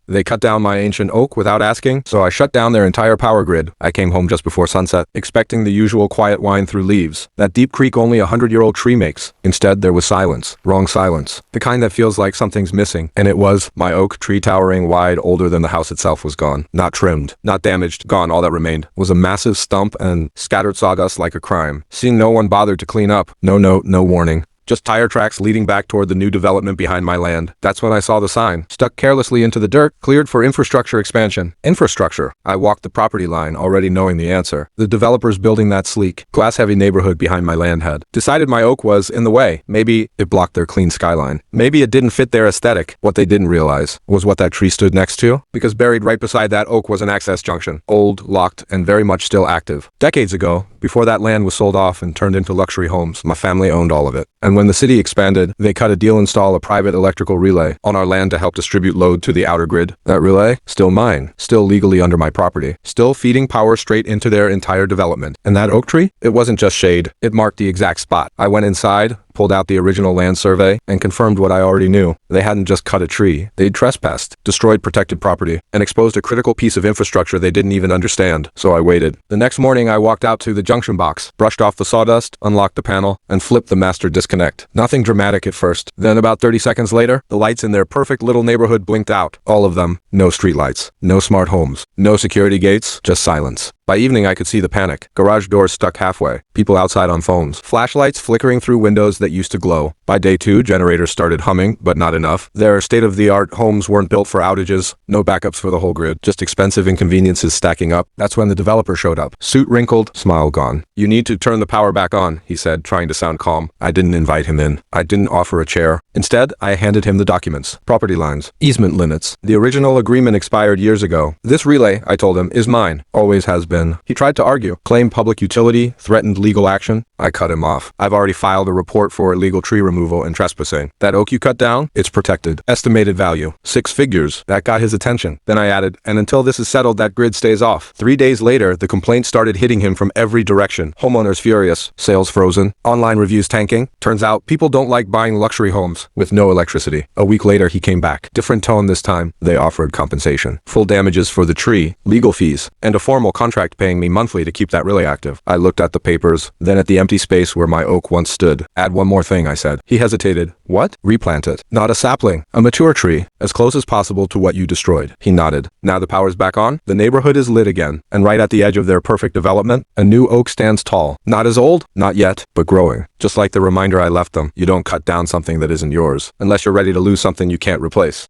They cut down my ancient oak without asking, so I shut down their entire power grid. I came home just before sunset, expecting the usual quiet whine through leaves that deep creak only 100-year-old tree makes. Instead, there was silence. Wrong silence. The kind that feels like something's missing. And it was. My oak tree, towering wide, older than the house itself, was gone. Not trimmed, not damaged, gone. All that remained was a massive stump and scattered sawdust like a crime. Scene no one bothered to clean up. No note, no warning. Just tire tracks leading back toward the new development behind my land. That's when I saw the sign. Stuck carelessly into the dirt, cleared for infrastructure expansion. Infrastructure. I walked the property line, already knowing the answer. The developers building that sleek, glass-heavy neighborhood behind my land had decided my oak was in the way. Maybe it blocked their clean skyline. Maybe it didn't fit their aesthetic. What they didn't realize was what that tree stood next to, because buried right beside that oak was an access junction. Old, locked, and very much still active. Decades ago, before that land was sold off and turned into luxury homes, my family owned all of it. And when the city expanded, they cut a deal to install a private electrical relay on our land to help distribute load to the outer grid. That relay? Still mine. Still legally under my property. Still feeding power straight into their entire development. And that oak tree? It wasn't just shade. It marked the exact spot. I went inside, pulled out the original land survey, and confirmed what I already knew. They hadn't just cut a tree. They'd trespassed, destroyed protected property, and exposed a critical piece of infrastructure they didn't even understand. So I waited. The next morning, I walked out to the junction box, brushed off the sawdust, unlocked the panel, and flipped the master disconnect. Nothing dramatic at first. Then about 30 seconds later, the lights in their perfect little neighborhood blinked out. All of them. No streetlights. No smart homes. No security gates. Just silence. By evening, I could see the panic. Garage doors stuck halfway. People outside on phones. Flashlights flickering through windows that used to glow. By day 2, generators started humming, but not enough. Their state-of-the-art homes weren't built for outages. No backups for the whole grid. Just expensive inconveniences stacking up. That's when the developer showed up. Suit wrinkled, smile gone. "You need to turn the power back on," he said, trying to sound calm. I didn't invite him in. I didn't offer a chair. Instead, I handed him the documents. Property lines. Easement limits. The original agreement expired years ago. "This relay," I told him, "is mine. Always has been." He tried to argue, claimed public utility, threatened legal action. I cut him off. "I've already filed a report for illegal tree removal and trespassing. That oak you cut down, it's protected. Estimated value. 6 figures. That got his attention. Then I added, "And until this is settled, that grid stays off." 3 days later, the complaints started hitting him from every direction. Homeowners furious. Sales frozen. Online reviews tanking. Turns out, people don't like buying luxury homes with no electricity. A week later, he came back. Different tone this time. They offered compensation. Full damages for the tree, legal fees, and a formal contract paying me monthly to keep that relay active. I looked at the papers, then at the empty space where my oak once stood. "Add one more thing," I said. He hesitated. "What?" "Replant it. Not a sapling. A mature tree. As close as possible to what you destroyed." He nodded. "Now the power's back on. The neighborhood is lit again. And right at the edge of their perfect development, a new oak stands tall. Not as old, not yet, but growing. Just like the reminder I left them. You don't cut down something that isn't yours, unless you're ready to lose something you can't replace."